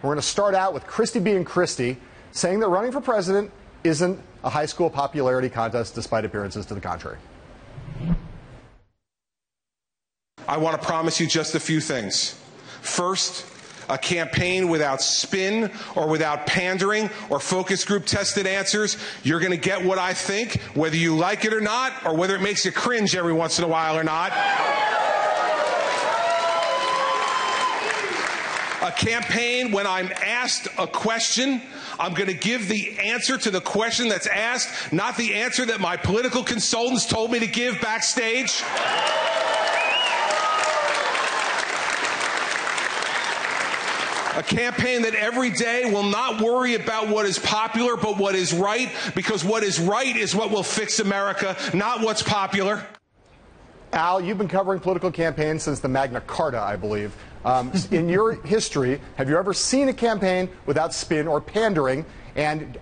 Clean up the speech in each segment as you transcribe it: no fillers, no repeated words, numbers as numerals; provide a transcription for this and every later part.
We're going to start out with Christie being Christie, saying that running for president isn't a high school popularity contest despite appearances to the contrary. I want to promise you just a few things. First, a campaign without spin or without pandering or focus group tested answers. You're going to get what I think, whether you like it or not, or whether it makes you cringe every once in a while or not. A campaign, when I'm asked a question, I'm going to give the answer to the question that's asked, not the answer that my political consultants told me to give backstage. A campaign that every day will not worry about what is popular, but what is right, because what is right is what will fix America, not what's popular. Al, you've been covering political campaigns since the Magna Carta, I believe. In your history, have you ever seen a campaign without spin or pandering? And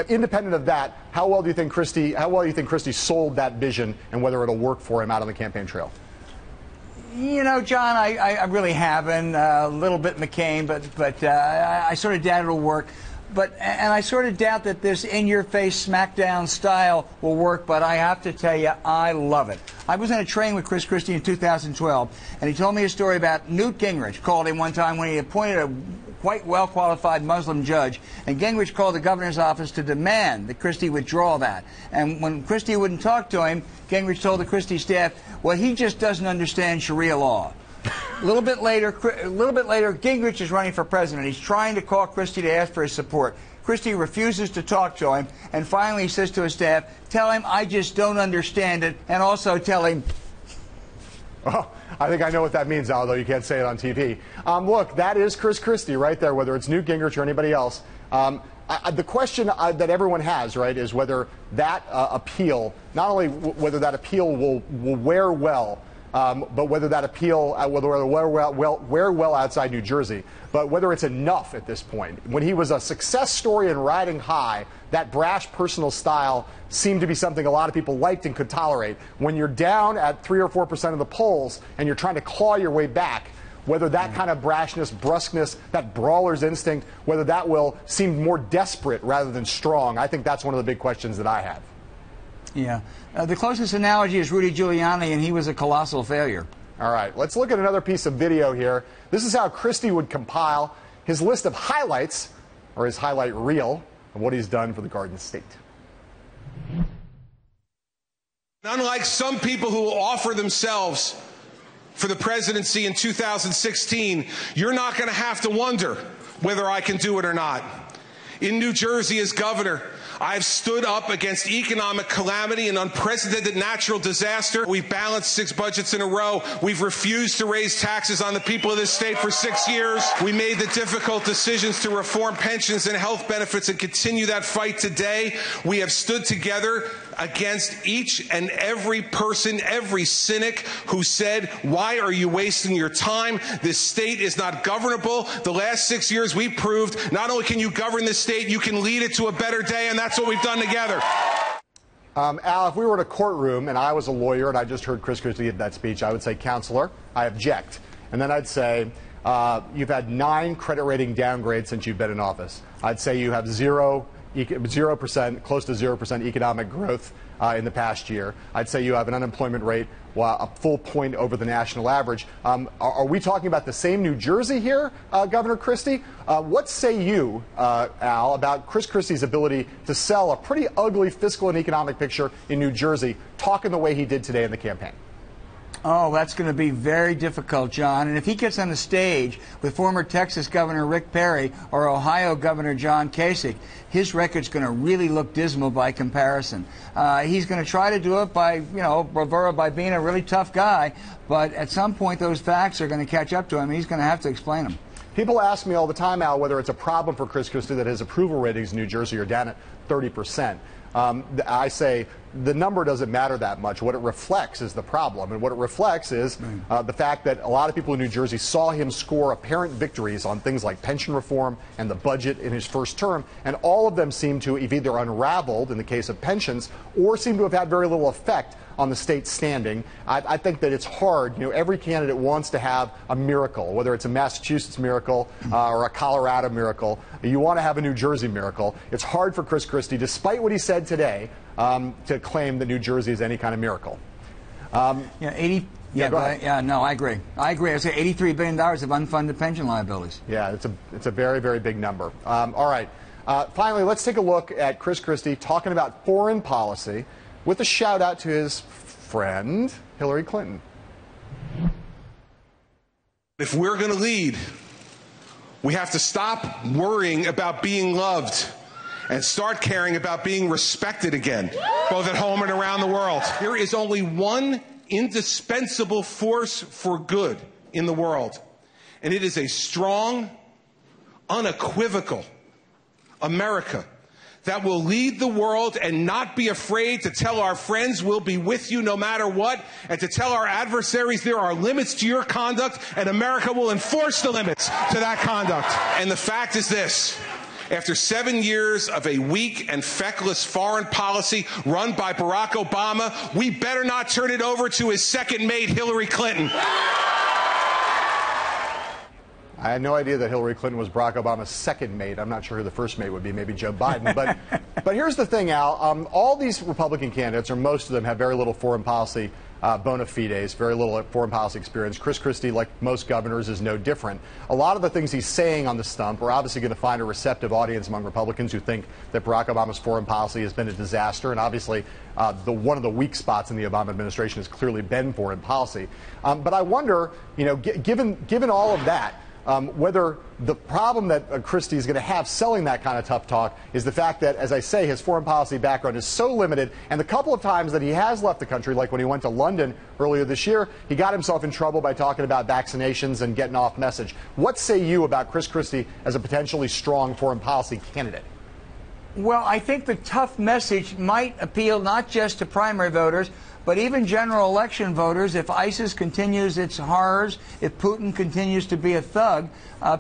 independent of that, how well do you think Christie sold that vision, and whether it'll work for him out on the campaign trail? You know, John, I really haven't. A little bit McCain, but I sort of doubt it'll work. And I sort of doubt that this in-your-face smackdown style will work, but I have to tell you, I love it. I was on a train with Chris Christie in 2012, and he told me a story about Newt Gingrich called him one time when he appointed a quite well-qualified Muslim judge, and Gingrich called the governor's office to demand that Christie withdraw that. And when Christie wouldn't talk to him, Gingrich told the Christie staff, well, he just doesn't understand Sharia law. A little bit later, Gingrich is running for president. He's trying to call Christie to ask for his support. Christie refuses to talk to him, and finally he says to his staff, tell him I just don't understand it, and also tell him... Oh, I think I know what that means, Al, though you can't say it on TV. Look, that is Chris Christie right there, whether it's Newt Gingrich or anybody else. The question that everyone has, right, is whether that appeal, not only whether that appeal will wear well, but whether that appeal will wear well outside New Jersey, but whether it's enough at this point. When he was a success story and riding high, that brash personal style seemed to be something a lot of people liked and could tolerate. When you're down at 3 or 4% of the polls and you're trying to claw your way back, whether that kind of brashness, brusqueness, that brawler's instinct, whether that will seem more desperate rather than strong, I think that's one of the big questions that I have. Yeah. The closest analogy is Rudy Giuliani, and he was a colossal failure. All right, let's look at another piece of video here. This is how Christie would compile his list of highlights, or his highlight reel, of what he's done for the Garden State. Unlike some people who will offer themselves for the presidency in 2016, you're not going to have to wonder whether I can do it or not. In New Jersey as governor, I've stood up against economic calamity and unprecedented natural disaster. We've balanced 6 budgets in a row. We've refused to raise taxes on the people of this state for 6 years. We made the difficult decisions to reform pensions and health benefits and continue that fight today. We have stood together against each and every person, every cynic who said, why are you wasting your time? This state is not governable. The last 6 years we proved not only can you govern this state, you can lead it to a better day, and that's what we've done together. Al, if we were in a courtroom and I was a lawyer and I just heard Chris Christie give that speech, I would say, counselor, I object. And then I'd say, you've had 9 credit rating downgrades since you've been in office. I'd say you have 0%, close to 0% economic growth in the past year. I'd say you have an unemployment rate a full point over the national average. Are we talking about the same New Jersey here, Governor Christie? What say you, Al, about Chris Christie's ability to sell a pretty ugly fiscal and economic picture in New Jersey, talking the way he did today in the campaign? Oh, that's going to be very difficult, John. And if he gets on the stage with former Texas Governor Rick Perry or Ohio Governor John Kasich, his record's going to really look dismal by comparison. He's going to try to do it by, bravura, by being a really tough guy. But at some point, those facts are going to catch up to him, and he's going to have to explain them. People ask me all the time, Al, whether it's a problem for Chris Christie that his approval ratings in New Jersey are down at 30%. I say the number doesn't matter that much. What it reflects is the problem. And what it reflects is the fact that a lot of people in New Jersey saw him score apparent victories on things like pension reform and the budget in his first term, and all of them seem to have either unraveled in the case of pensions or seem to have had very little effect on the state's standing. I think that it's hard. Every candidate wants to have a miracle, whether it's a Massachusetts miracle or a Colorado miracle. You want to have a New Jersey miracle. It's hard for Chris Christie, despite what he said today, to claim that New Jersey is any kind of miracle. No, I agree. I say $83 billion of unfunded pension liabilities. Yeah, it's a very, very big number. All right. Finally, let's take a look at Chris Christie talking about foreign policy with a shout out to his friend, Hillary Clinton. If we're going to lead, we have to stop worrying about being loved and start caring about being respected again, both at home and around the world. There is only one indispensable force for good in the world, and it is a strong, unequivocal America that will lead the world and not be afraid to tell our friends we'll be with you no matter what, and to tell our adversaries there are limits to your conduct, and America will enforce the limits to that conduct. And the fact is this: after 7 years of a weak and feckless foreign policy run by Barack Obama, we better not turn it over to his second mate, Hillary Clinton. I had no idea that Hillary Clinton was Barack Obama's second mate. I'm not sure who the first mate would be, maybe Joe Biden. But here's the thing, Al. All these Republican candidates, or most of them, have very little foreign policy bona fides, very little foreign policy experience. Chris Christie, like most governors, is no different. A lot of the things he's saying on the stump are obviously going to find a receptive audience among Republicans who think that Barack Obama's foreign policy has been a disaster. And obviously, one of the weak spots in the Obama administration has clearly been foreign policy. But I wonder, given all of that, whether the problem that Christie is going to have selling that kind of tough talk is the fact that, as I say, his foreign policy background is so limited, and the couple of times that he has left the country, like when he went to London earlier this year, he got himself in trouble by talking about vaccinations and getting off message. What say you about Chris Christie as a potentially strong foreign policy candidate? Well, I think the tough message might appeal not just to primary voters, but even general election voters. If ISIS continues its horrors, if Putin continues to be a thug,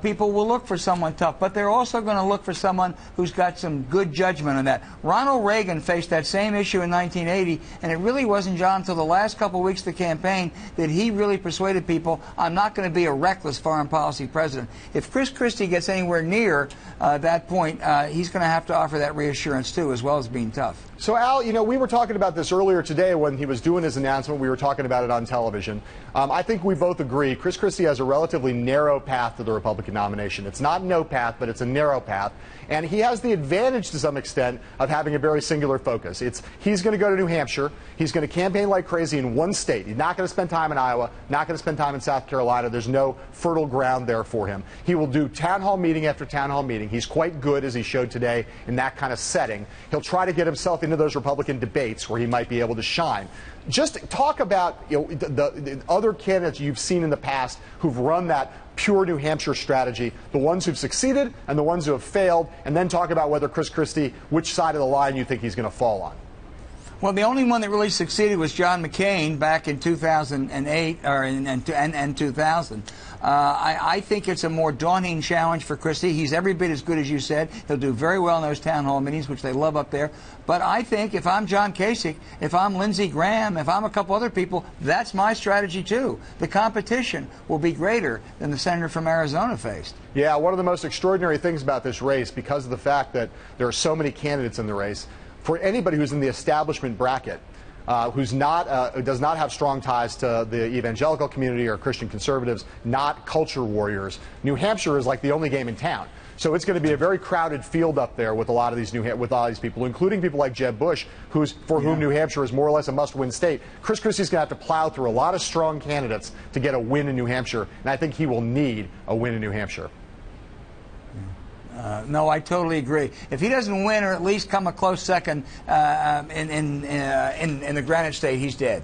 people will look for someone tough. But they're also going to look for someone who's got some good judgment on that. Ronald Reagan faced that same issue in 1980, and it really wasn't, John, until the last couple of weeks of the campaign that he really persuaded people, I'm not going to be a reckless foreign policy president. If Chris Christie gets anywhere near that point, he's going to have to offer that reassurance, too, as well as being tough. So, Al, we were talking about this earlier today when he was doing his announcement. We were talking about it on television. I think we both agree Chris Christie has a relatively narrow path to the Republican nomination. It's not no path, but it's a narrow path. And he has the advantage, to some extent, of having a very singular focus. He's going to go to New Hampshire. He's going to campaign like crazy in one state. He's not going to spend time in Iowa, not going to spend time in South Carolina. There's no fertile ground there for him. He will do town hall meeting after town hall meeting. He's quite good, as he showed today, in that kind of setting. He'll try to get himself into those Republican debates where he might be able to shine. Just talk about the other candidates you've seen in the past who've run that pure New Hampshire strategy, the ones who've succeeded and the ones who have failed, and then talk about whether Chris Christie, which side of the line you think he's going to fall on. Well, the only one that really succeeded was John McCain back in 2008 and 2000. I think it's a more daunting challenge for Christie. He's every bit as good as you said. He'll do very well in those town hall meetings, which they love up there. But I think if I'm John Kasich, if I'm Lindsey Graham, if I'm a couple other people, that's my strategy too. The competition will be greater than the senator from Arizona faced. Yeah, one of the most extraordinary things about this race, because of the fact that there are so many candidates in the race, for anybody who's in the establishment bracket, who does not have strong ties to the evangelical community or Christian conservatives, not culture warriors, New Hampshire is like the only game in town. So it's going to be a very crowded field up there with a lot of these people, including people like Jeb Bush, for whom New Hampshire is more or less a must-win state. Chris Christie's going to have to plow through a lot of strong candidates to get a win in New Hampshire, and I think he will need a win in New Hampshire. No, I totally agree. If he doesn't win or at least come a close second in the Granite State, he's dead.